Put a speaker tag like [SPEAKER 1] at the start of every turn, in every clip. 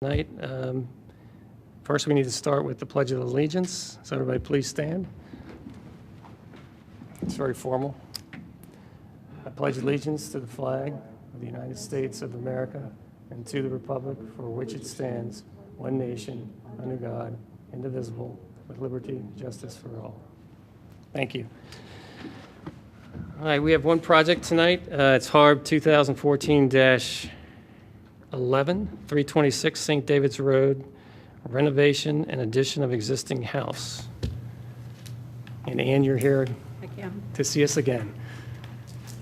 [SPEAKER 1] Tonight. First, we need to start with the Pledge of Allegiance. So everybody please stand. It's very formal. I pledge allegiance to the flag of the United States of America and to the republic for which it stands, one nation, under God, indivisible, with liberty and justice for all. Thank you. All right, we have one project tonight. It's HARB 2014-11, 326 St. David's Road, renovation and addition of existing house. And Ann, you're here to see us again.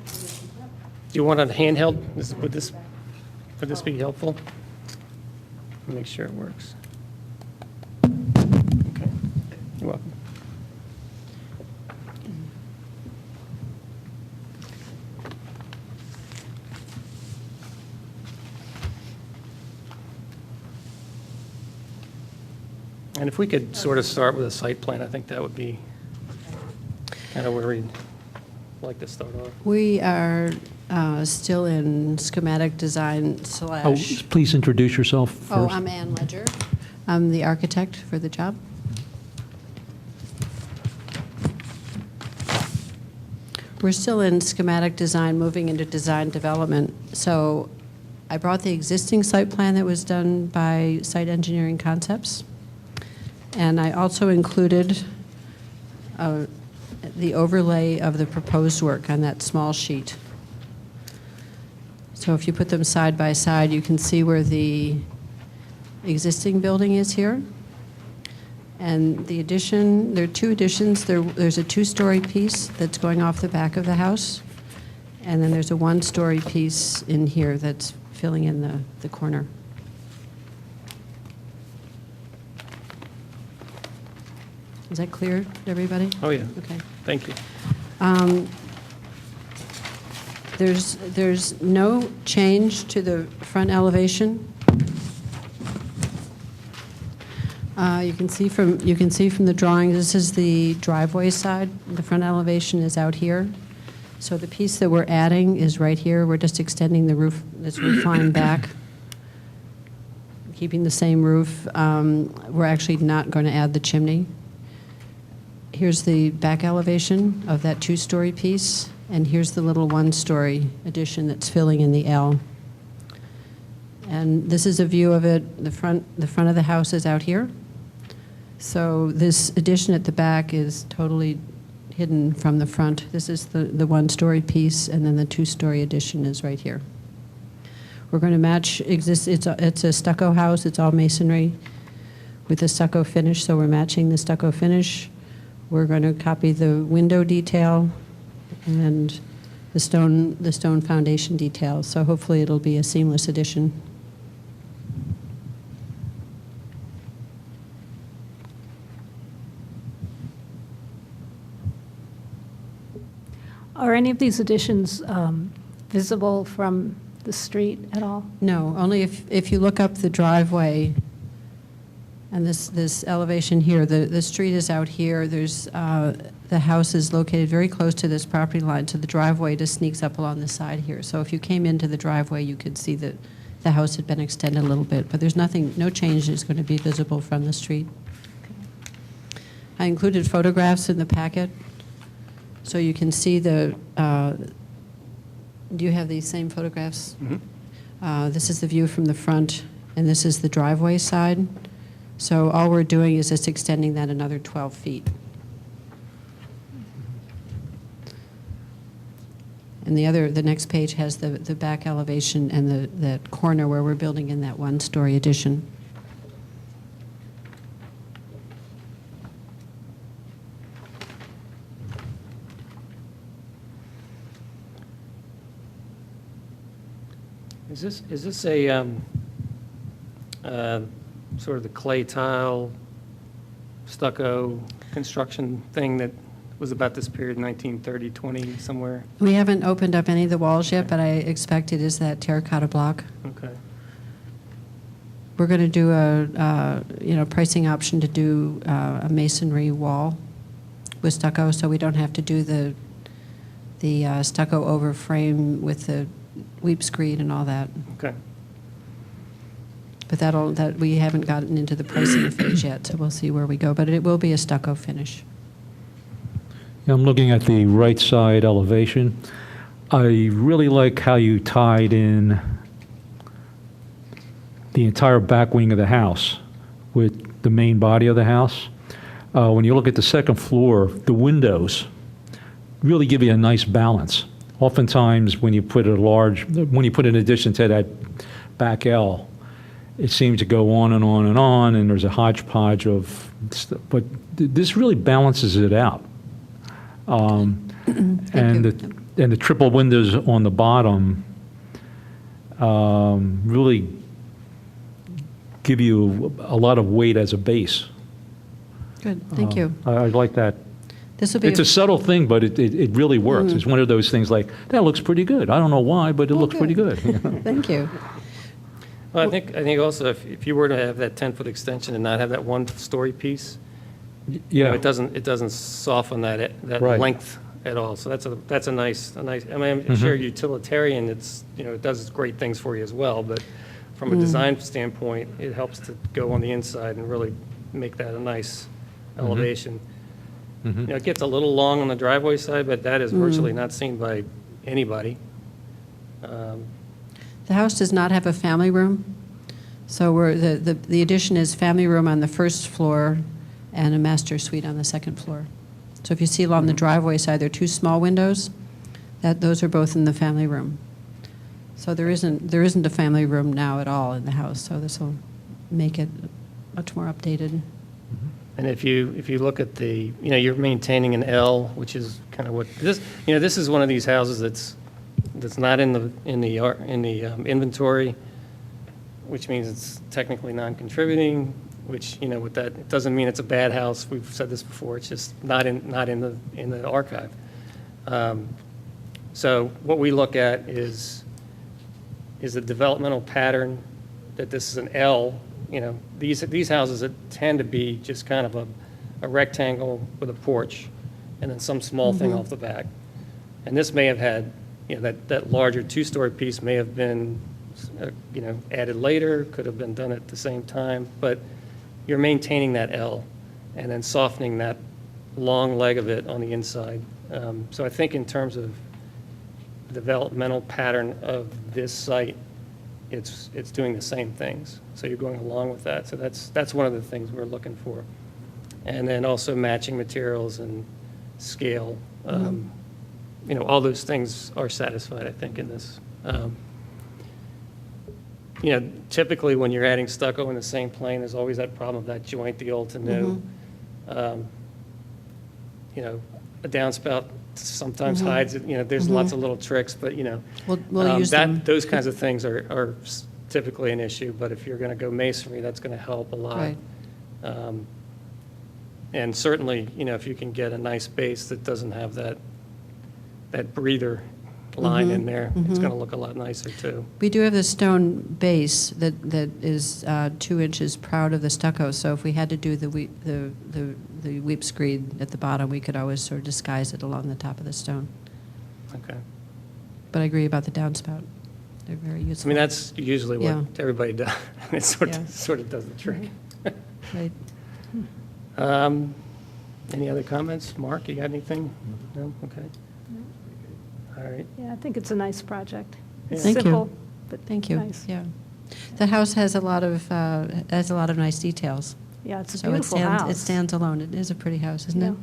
[SPEAKER 1] Do you want a handheld? Would this be helpful? Make sure it works. Okay, you're welcome. And if we could sort of start with a site plan, I think that would be kind of where we'd like to start off.
[SPEAKER 2] We are still in schematic design /
[SPEAKER 3] Please introduce yourself first.
[SPEAKER 2] Oh, I'm Ann Ledger. I'm the architect for the job. We're still in schematic design, moving into design development. So I brought the existing site plan that was done by Site Engineering Concepts. And I also included the overlay of the proposed work on that small sheet. So if you put them side by side, you can see where the existing building is here. And the addition, there are two additions. There's a two-story piece that's going off the back of the house. And then there's a one-story piece in here that's filling in the corner. Is that clear to everybody?
[SPEAKER 1] Oh, yeah.
[SPEAKER 2] Okay.
[SPEAKER 1] Thank you.
[SPEAKER 2] There's no change to the front elevation. You can see from the drawing, this is the driveway side. The front elevation is out here. So the piece that we're adding is right here. We're just extending the roof, this roof line back, keeping the same roof. We're actually not going to add the chimney. Here's the back elevation of that two-story piece, and here's the little one-story addition that's filling in the L. And this is a view of it. The front of the house is out here. So this addition at the back is totally hidden from the front. This is the one-story piece, and then the two-story addition is right here. We're going to match it's a stucco house. It's all masonry with a stucco finish, so we're matching the stucco finish. We're going to copy the window detail and the stone foundation detail. So hopefully it'll be a seamless addition.
[SPEAKER 4] Are any of these additions visible from the street at all?
[SPEAKER 2] No, only if you look up the driveway and this elevation here, the street is out here. There's the house is located very close to this property line, so the driveway just sneaks up along the side here. So if you came into the driveway, you could see that the house had been extended a little bit, but there's no change is going to be visible from the street. Okay. I included photographs in the packet, so you can see the. Do you have these same photographs? Mm-hmm. This is the view from the front, and this is the driveway side. So all we're doing is just extending that another 12 feet. And the next page has the back elevation and the corner where we're building in that one-story addition.
[SPEAKER 1] Is this a sort of the clay tile stucco construction thing that was about this period, 1930, 20, somewhere?
[SPEAKER 2] We haven't opened up any of the walls yet, but I expect it is that terracotta block.
[SPEAKER 1] Okay.
[SPEAKER 2] We're going to do a pricing option to do a masonry wall with stucco, so we don't have to do the stucco over frame with the weep screed and all that.
[SPEAKER 1] Okay.
[SPEAKER 2] But we haven't gotten into the pricing phase yet, so we'll see where we go. But it will be a stucco finish.
[SPEAKER 3] Yeah, I'm looking at the right side elevation. I really like how you tied in the entire back wing of the house with the main body of the house. When you look at the second floor, the windows really give you a nice balance. Oftentimes, when you put an addition to that back L, it seems to go on and on and on, and there's a hodgepodge of stuff. But this really balances it out. And the triple windows on the bottom really give you a lot of weight as a base.
[SPEAKER 2] Good, thank you.
[SPEAKER 3] I like that.
[SPEAKER 2] This will be
[SPEAKER 3] It's a subtle thing, but it really works. It's one of those things like, that looks pretty good. I don't know why, but it looks pretty good.
[SPEAKER 2] Thank you.
[SPEAKER 1] Well, I think also if you were to have that 10-foot extension and not have that one-story piece, you know,
[SPEAKER 3] Yeah,
[SPEAKER 1] it doesn't soften that
[SPEAKER 3] Right.
[SPEAKER 1] length at all. So that's a nice. I mean, I'm sure utilitarian. It does great things for you as well. But from a design standpoint, it helps to go on the inside and really make that a nice elevation. It gets a little long on the driveway side, but that is virtually not seen by anybody.
[SPEAKER 2] The house does not have a family room, so the addition is family room on the first floor and a master suite on the second floor. So if you see along the driveway side, there are two small windows. Those are both in the family room. So there isn't a family room now at all in the house. So this will make it much more updated.
[SPEAKER 1] And if you look at you're maintaining an L, which is kind of what this. This is one of these houses that's not in the inventory, which means it's technically non-contributing. Which with that, it doesn't mean it's a bad house. We've said this before. It's just not in the archive. So what we look at is the developmental pattern that this is an L. These houses that tend to be just kind of a rectangle with a porch, and then some small thing off the back. And this may have had, that larger two-story piece may have been, added later. Could have been done at the same time, but you're maintaining that L and then softening that long leg of it on the inside. So I think in terms of developmental pattern of this site, it's doing the same things. So you're going along with that. So that's one of the things we're looking for. And then also matching materials and scale. All those things are satisfied, I think, in this. Typically when you're adding stucco in the same plane, there's always that problem of that joint, the old to new. A downspout sometimes hides it. There's lots of little tricks, but
[SPEAKER 2] We'll use them.
[SPEAKER 1] those kinds of things are typically an issue. But if you're going to go masonry, that's going to help a lot.
[SPEAKER 2] Right.
[SPEAKER 1] And certainly, if you can get a nice base that doesn't have that breather line in there, it's going to look a lot nicer too.
[SPEAKER 2] We do have the stone base that is 2 inches proud of the stucco. So if we had to do the weep screed at the bottom, we could always sort of disguise it along the top of the stone.
[SPEAKER 1] Okay.
[SPEAKER 2] But I agree about the downspout. They're very
[SPEAKER 1] I
[SPEAKER 2] useful.
[SPEAKER 1] mean, that's usually what
[SPEAKER 2] Yeah.
[SPEAKER 1] everybody does. It sort
[SPEAKER 2] Yeah.
[SPEAKER 1] of does the trick.
[SPEAKER 2] Right.
[SPEAKER 1] Any other comments? Mark, you got anything? No? Okay. All right.
[SPEAKER 4] Yeah, I think it's a nice project. It's
[SPEAKER 2] Thank you.
[SPEAKER 4] simple, but
[SPEAKER 2] Thank you.
[SPEAKER 4] nice.
[SPEAKER 2] Yeah. The house has a lot of nice details.
[SPEAKER 4] Yeah, it's a
[SPEAKER 2] So
[SPEAKER 4] beautiful
[SPEAKER 2] it
[SPEAKER 4] house.
[SPEAKER 2] stands alone. It is a pretty house, isn't
[SPEAKER 4] Yeah.
[SPEAKER 2] it?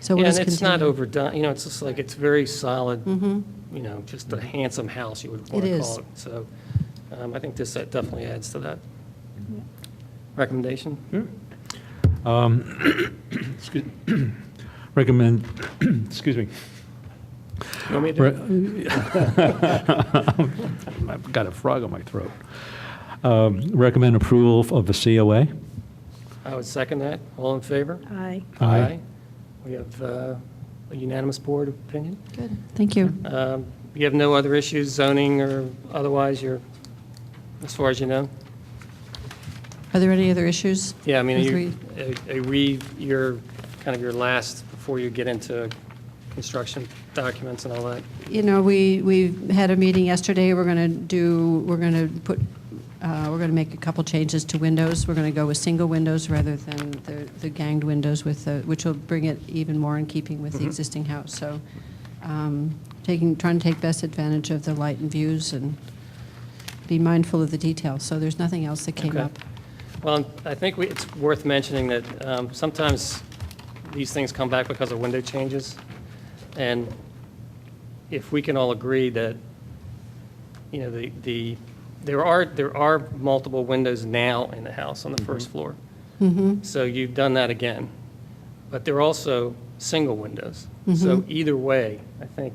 [SPEAKER 2] So
[SPEAKER 1] Yeah,
[SPEAKER 2] we'll
[SPEAKER 1] and
[SPEAKER 2] just
[SPEAKER 1] it's not
[SPEAKER 2] continue.
[SPEAKER 1] overdone, it's just like, it's very solid, just a handsome house, you would want
[SPEAKER 2] It
[SPEAKER 1] to
[SPEAKER 2] is.
[SPEAKER 1] call it. So I think this definitely adds to that. Recommendation?
[SPEAKER 3] Recommend, excuse me.
[SPEAKER 1] You want me to do it?
[SPEAKER 3] I've got a frog in my throat. Recommend approval of the COA.
[SPEAKER 1] I would second that. All in favor?
[SPEAKER 4] Aye.
[SPEAKER 3] Aye.
[SPEAKER 1] We have a unanimous board opinion.
[SPEAKER 2] Good. Thank you.
[SPEAKER 1] You have no other issues, zoning or otherwise, as far as you know?
[SPEAKER 2] Are there any other issues?
[SPEAKER 1] Yeah, I mean,
[SPEAKER 2] With
[SPEAKER 1] your last, before you get into construction documents and all that.
[SPEAKER 2] We had a meeting yesterday. We're going to put we're going to make a couple changes to windows. We're going to go with single windows rather than the ganged windows, which will bring it even more in keeping with the existing house. So trying to take best advantage of the light and views and be mindful of the details. So there's nothing else that came
[SPEAKER 1] Okay.
[SPEAKER 2] up.
[SPEAKER 1] Well, I think it's worth mentioning that sometimes these things come back because of window changes. And if we can all agree that, you know, there are multiple windows now in the house on the first floor. So you've done that again. But they're also single windows. So either way, I think,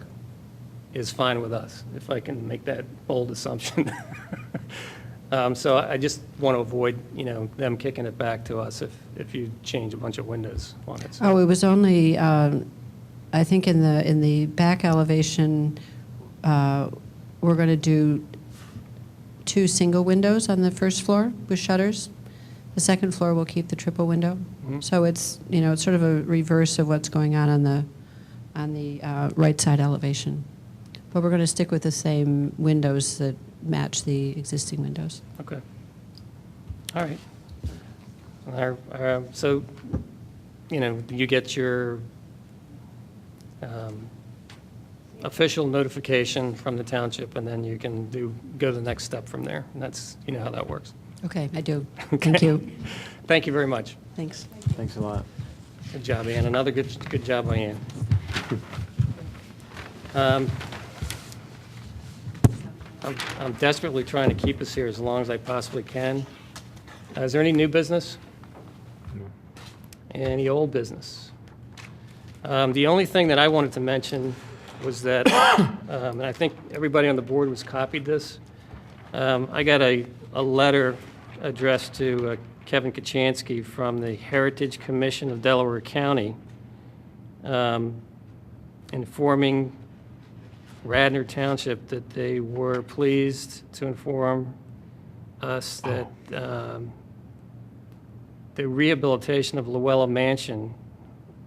[SPEAKER 1] is fine with us, if I can make that bold assumption. So I just want to avoid, you know, them kicking it back to us if you change a bunch of windows on it. So-
[SPEAKER 2] Oh, it was only, I think in the back elevation, we're going to do 2 single windows on the first floor with shutters. The second floor will keep the triple window. So it's, you know, it's sort of a reverse of what's going on the right side elevation. But we're going to stick with the same windows that match the existing windows.
[SPEAKER 1] Okay. All right. So, you know, you get your official notification from the township, and then you can go to the next step from there. And that's, you know how that works.
[SPEAKER 2] Okay, I do. Thank you.
[SPEAKER 1] Thank you very much.
[SPEAKER 2] Thanks.
[SPEAKER 5] Thanks a lot.
[SPEAKER 1] Good job, Ann. Another good job by Ann. I'm desperately trying to keep us here as long as I possibly can. Is there any new business? Any old business? The only thing that I wanted to mention was that, and I think everybody on the board was copied this, I got a letter addressed to Kevin Kachansky from the Heritage Commission of Delaware County, informing Radnor Township that they were pleased to inform us that the rehabilitation of Luella Mansion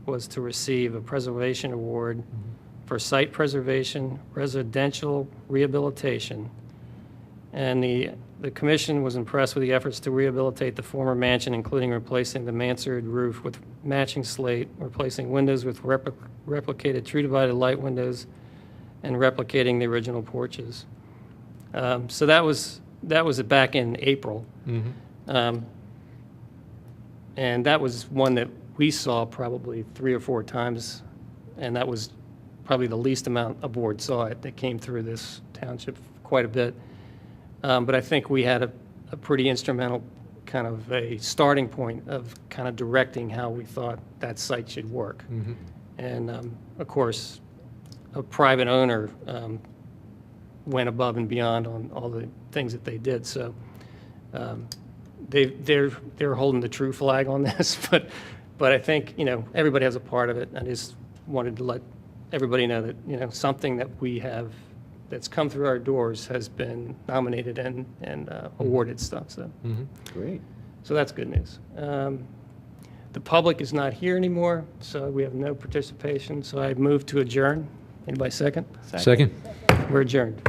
[SPEAKER 1] was to receive a preservation award for site preservation, residential rehabilitation. And the commission was impressed with the efforts to rehabilitate the former mansion, including replacing the mansard roof with matching slate, replacing windows with replicated true divided light windows, and replicating the original porches. So that was back in April. And that was one that we saw probably 3 or 4 times, and that was probably the least amount a board saw it that came through this township quite a bit. But I think we had a pretty instrumental kind of a starting point of kind of directing how we thought that site should work. And of course, a private owner went above and beyond on all the things that they did. So they're holding the true flag on this, but I think, you know, everybody has a part of it. I just wanted to let everybody know that, you know, something that we have that's come through our doors has been nominated and awarded stuff. So,
[SPEAKER 5] Great.
[SPEAKER 1] so that's good news. The public is not here anymore, so we have no participation. So I move to adjourn. Anybody second?
[SPEAKER 3] Second?
[SPEAKER 1] We're adjourned.